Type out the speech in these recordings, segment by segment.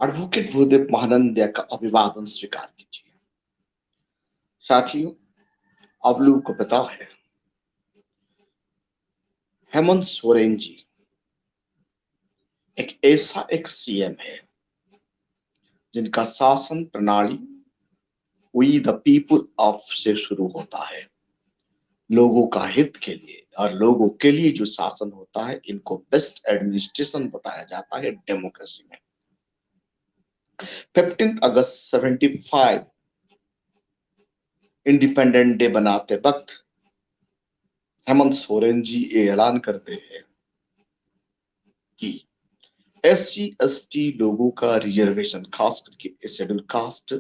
Advocate Bhudev Mahanandia का अभिवादन स्वीकार कीजिए। साथियों, आप लोगों को पता है, हेमंत सोरेन जी एक सीएम है जिनका शासन प्रणाली वी द पीपुल ऑफ से शुरू होता है। लोगों का हित के लिए और लोगों के लिए जो शासन होता है, इनको बेस्ट एडमिनिस्ट्रेशन बताया जाता है डेमोक्रेसी में। 15 अगस्त 75 इंडिपेंडेंट डे बनाते वक्त हेमंत सोरेन जी ये ऐलान करते हैं कि SC/ST लोगों का रिजर्वेशन, खास करके schedule caste,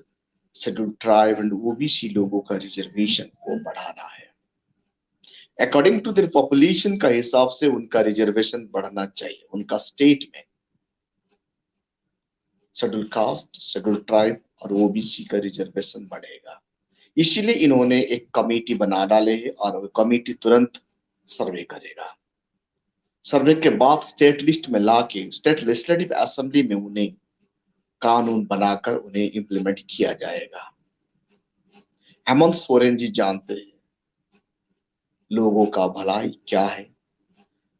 schedule tribe and OBC लोगों का रिजर्वेशन को बढ़ाना है। अकॉर्डिंग टू देयर पॉपुलेशन का हिसाब से उनका रिजर्वेशन बढ़ना चाहिए। उनका स्टेट में शेड्यूल कास्ट, शेड्यूल ट्राइब और OBC का रिजर्वेशन बढ़ेगा। इसीलिए इन्होंने एक कमेटी बना डाले है और वो कमेटी तुरंत सर्वे करेगा। सर्वे के बाद स्टेट लिस्ट में लाके स्टेट लेजिस्लेटिव असेंबली में उन्हें कानून बनाकर उन्हें इंप्लीमेंट किया जाएगा। हेमंत सोरेन जी जानते हैं लोगों का भलाई क्या है,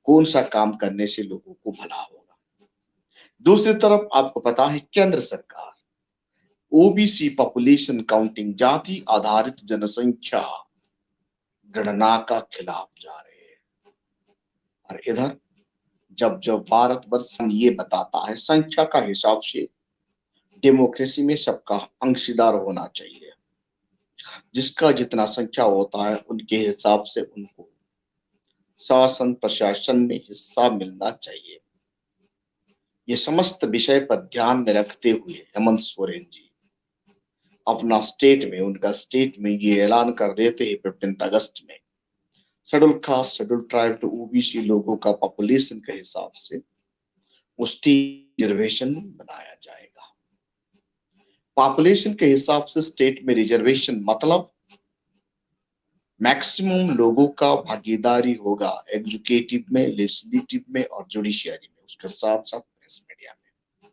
कौन सा काम करने से लोगों को भला होगा। दूसरी तरफ आपको पता है, केंद्र सरकार OBC पॉपुलेशन काउंटिंग, जाति आधारित जनसंख्या गणना का खिलाफ जा रहे हैं। और इधर जब जब भारतवर्ष ये बताता है संख्या का हिसाब से डेमोक्रेसी में सबका अंशीदार होना चाहिए, जिसका जितना संख्या होता है उनके हिसाब से उनको शासन प्रशासन में हिस्सा मिलना चाहिए। ये समस्त विषय पर ध्यान में रखते हुए हेमंत सोरेन जी अपना उनका स्टेट में ये ऐलान कर देते हैं 15 अगस्त में schedule caste, schedule tribe to OBC लोगों का पॉपुलेशन के हिसाब से उसकी रिजर्वेशन बनाया जाएगा। पॉपुलेशन के हिसाब से स्टेट में रिजर्वेशन मतलब मैक्सिमम लोगों का भागीदारी होगा एग्जीक्यूटिव में, लेजिस्लेटिव में और जुडिशियरी में, उसके साथ साथ प्रेस मीडिया में।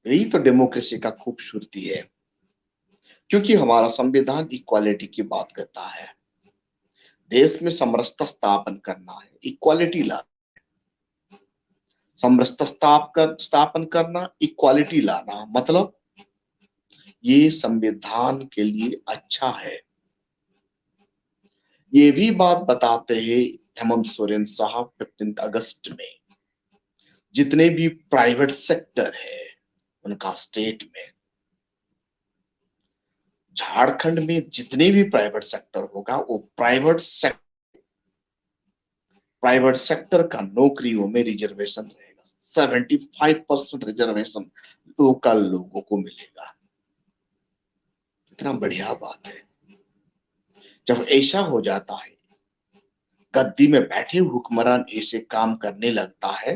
यही तो डेमोक्रेसी का खूबसूरती है, क्योंकि हमारा संविधान इक्वालिटी की बात करता है। देश में समरसता स्थापन करना है, इक्वालिटी ला समरसता स्थापन करना, इक्वालिटी लाना, मतलब ये संविधान के लिए अच्छा है। ये भी बात बताते हैं हेमंत सोरेन साहब 15 अगस्त में जितने भी प्राइवेट सेक्टर है उनका स्टेट में, झारखंड में जितने भी प्राइवेट सेक्टर होगा वो प्राइवेट सेक्टर का नौकरियों में रिजर्वेशन रहेगा। 75% रिजर्वेशन लोकल लोगों को मिलेगा। कितना बढ़िया बात है। जब ऐसा हो जाता है, गद्दी में बैठे हुक्मरान ऐसे काम करने लगता है,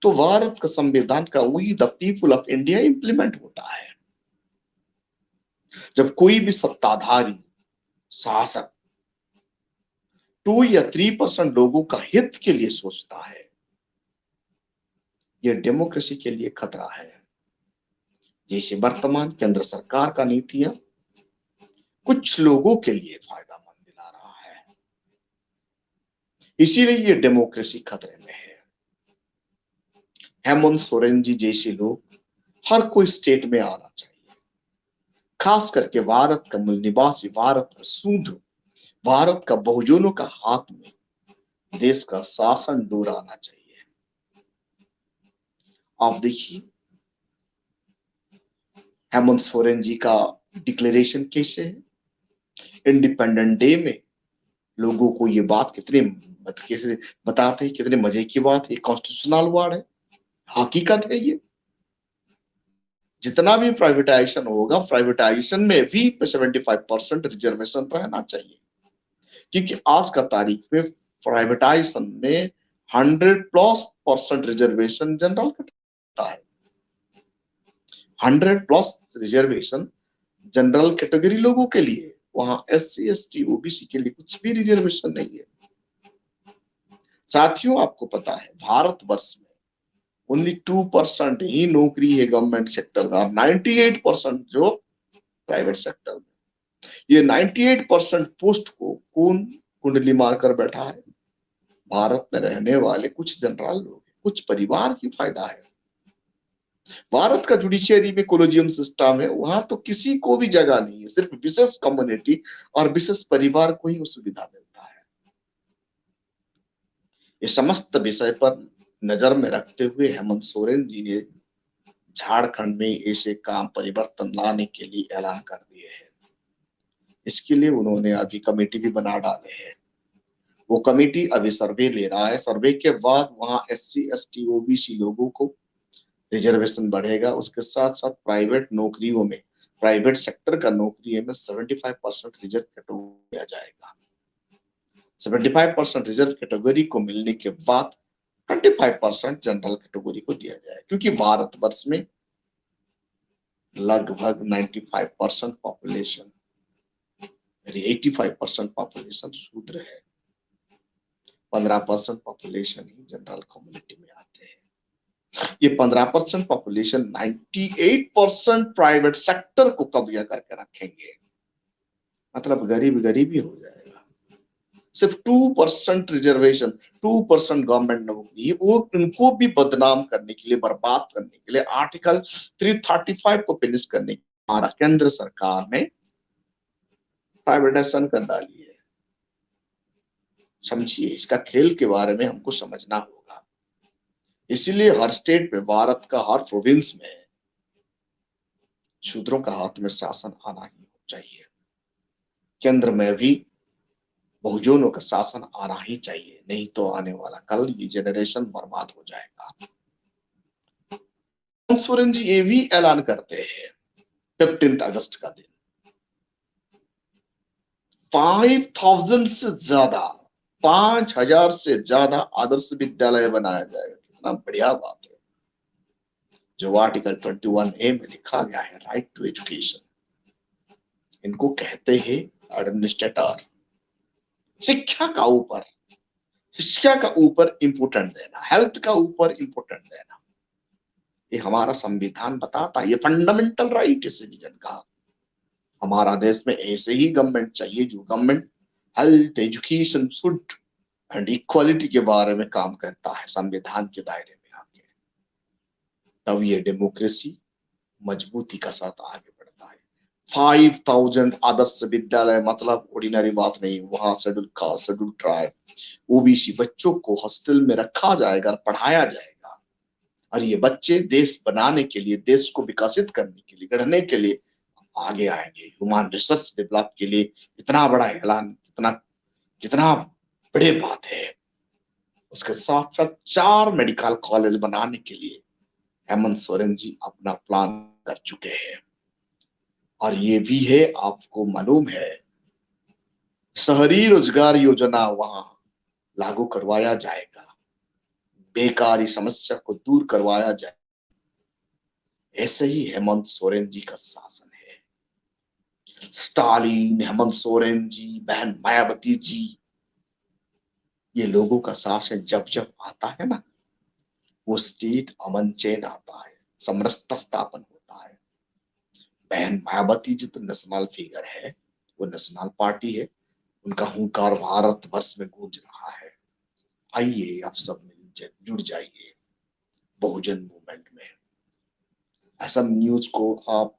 तो भारत का संविधान का we the people of India implement होता है। जब कोई भी सत्ताधारी शासक 2 या 3% लोगों का हित के लिए सोचता है, यह डेमोक्रेसी के लिए खतरा है। जैसे वर्तमान केंद्र सरकार का नीतियां कुछ लोगों के लिए फायदेमंद दिला रहा है, इसीलिए ये डेमोक्रेसी खतरे में है। हेमंत सोरेन जी जैसे लोग हर कोई स्टेट में आना चाहिए, खास करके भारत का मूल निवासी, भारत का शुद्ध, भारत का बहुजनों का हाथ में देश का शासन दूर आना चाहिए। आप देखिए हेमंत सोरेन जी का डिक्लेरेशन कैसे है। इंडिपेंडेंट डे में लोगों को ये बात कैसे बताते हैं, कितने मजे की बात है। कॉन्स्टिट्यूशनल वर्ड है, हकीकत है। ये जितना भी प्राइवेटाइजेशन होगा, प्राइवेटाइजेशन में भी 75% रिजर्वेशन रहना चाहिए, क्योंकि आज का तारीख में प्राइवेटाइजेशन में 100+% रिजर्वेशन जनरल का है। 100+ रिजर्वेशन जनरल कैटेगरी लोगों के लिए, वहां SC/ST OBC के लिए कुछ भी रिजर्वेशन नहीं है। साथियों, आपको पता है भारतवर्ष में ओनली 2% ही नौकरी है गवर्नमेंट सेक्टर में और 98% जो प्राइवेट सेक्टर में। ये 98% पोस्ट को कौन कुंडली मारकर बैठा है? भारत में रहने वाले कुछ जनरल लोग, कुछ परिवार की फायदा है। भारत का जुडिशियरी में कोलोजियम सिस्टम है, वहां तो किसी को भी जगह नहीं है, सिर्फ विशेष कम्युनिटी और विशेष परिवार को ही वो सुविधा मिलता है। ये समस्त विषय पर नजर में रखते हुए हेमंत सोरेन जी ने झारखंड में ऐसे काम परिवर्तन लाने के लिए ऐलान कर दिए हैं। इसके लिए उन्होंने अभी कमेटी भी बना डाले हैं। वो कमेटी अभी सर्वे ले रहा है। सर्वे के बाद वहां SC ST OBC लोगों को रिजर्वेशन बढ़ेगा। उसके साथ साथ प्राइवेट नौकरियों में, प्राइवेट सेक्टर का नौकरी में 75% रिजर्व कैटेगरी दिया जाएगा। 75% रिजर्व कैटेगरी को मिलने के बाद 25% जनरल कैटेगरी को दिया जाए, क्योंकि भारतवर्ष में लगभग 95% पॉपुलेशन, 85% पॉपुलेशन शूद्र है, 15% पॉपुलेशन ही जनरल कम्युनिटी में आते हैं। ये 15% पॉपुलेशन 98% प्राइवेट सेक्टर को कब्जा करके रखेंगे, मतलब गरीब गरीब ही हो जाएगा। सिर्फ 2% रिजर्वेशन, 2% गवर्नमेंट नौकरी है, वो उनको भी बदनाम करने के लिए, बर्बाद करने के लिए आर्टिकल 335 को फिनिश करने के हमारा केंद्र सरकार ने प्राइवेटाइजेशन कर डाली है। समझिए, इसका खेल के बारे में हमको समझना होगा। इसीलिए हर स्टेट में, भारत का हर प्रोविंस में शूद्रों का हाथ में शासन आना ही चाहिए। केंद्र में भी बहुजनों का शासन आना ही चाहिए, नहीं तो आने वाला कल ये जनरेशन बर्बाद हो जाएगा। सोरेन जी ये भी ऐलान करते हैं 15 अगस्त का दिन 5000 से ज्यादा, 5000 से ज्यादा आदर्श विद्यालय बनाया जाएगा। कितना बढ़िया बात है। जो आर्टिकल 21A में लिखा गया है, राइट टू एजुकेशन, इनको कहते हैं एडमिनिस्ट्रेटर। शिक्षा का ऊपर, शिक्षा का ऊपर इंपोर्टेंट देना, हेल्थ का ऊपर इंपोर्टेंट देना, ये हमारा संविधान बताता है। ये फंडामेंटल राइट है सिटीजन का। हमारा देश में ऐसे ही गवर्नमेंट चाहिए, जो government health, education, food and equality के बारे में काम करता है संविधान के दायरे में आके। तब ये डेमोक्रेसी मजबूती का साथ आगे बढ़ता है। 5000 आदर्श विद्यालय मतलब ऑर्डिनरी बात नहीं। वहां schedule caste, schedule tribe, OBC बच्चों को हॉस्टल में रखा जाएगा, पढ़ाया जाएगा, और ये बच्चे देश बनाने के लिए, देश को विकसित करने के लिए, गढ़ने के लिए आगे आएंगे। ह्यूमन रिसोर्स डेवलप के लिए इतना बड़ा ऐलान, कितना कितना बड़ी बात है। उसके साथ साथ 4 मेडिकल कॉलेज बनाने के लिए हेमंत सोरेन जी अपना प्लान कर चुके हैं। और ये भी है, आपको मालूम है, शहरी रोजगार योजना वहां लागू करवाया जाएगा, बेकारी समस्या को दूर करवाया जाए। ऐसे ही हेमंत सोरेन जी का शासन है। स्टालिन, हेमंत सोरेन जी, बहन मायावती जी, ये लोगों का शासन जब जब आता है ना, वो स्टेट अमन चैन आता है, समरसता स्थापन होता है। बहन मायावती जी तो नेशनल फिगर है, वो नेशनल पार्टी है, उनका हुंकार भारत वर्ष में गूंज रहा है। आइए आप सब मिल जुड़ जाइए बहुजन मूवमेंट में। असम न्यूज को आप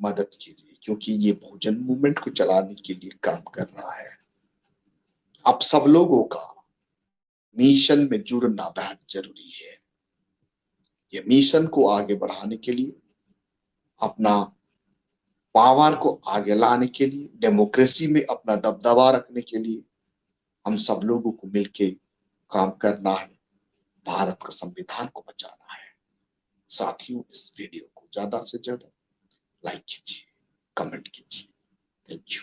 मदद कीजिए, क्योंकि ये बहुजन मूवमेंट को चलाने के लिए काम कर रहा है। आप सब लोगों का मिशन में जुड़ना बेहद जरूरी है। ये मिशन को आगे बढ़ाने के लिए, अपना पावर को आगे लाने के लिए, डेमोक्रेसी में अपना दबदबा रखने के लिए हम सब लोगों को मिलके काम करना है। भारत का संविधान को बचाना है। साथियों, इस वीडियो को ज्यादा से ज्यादा लाइक कीजिए, कमेंट कीजिए। Thank you.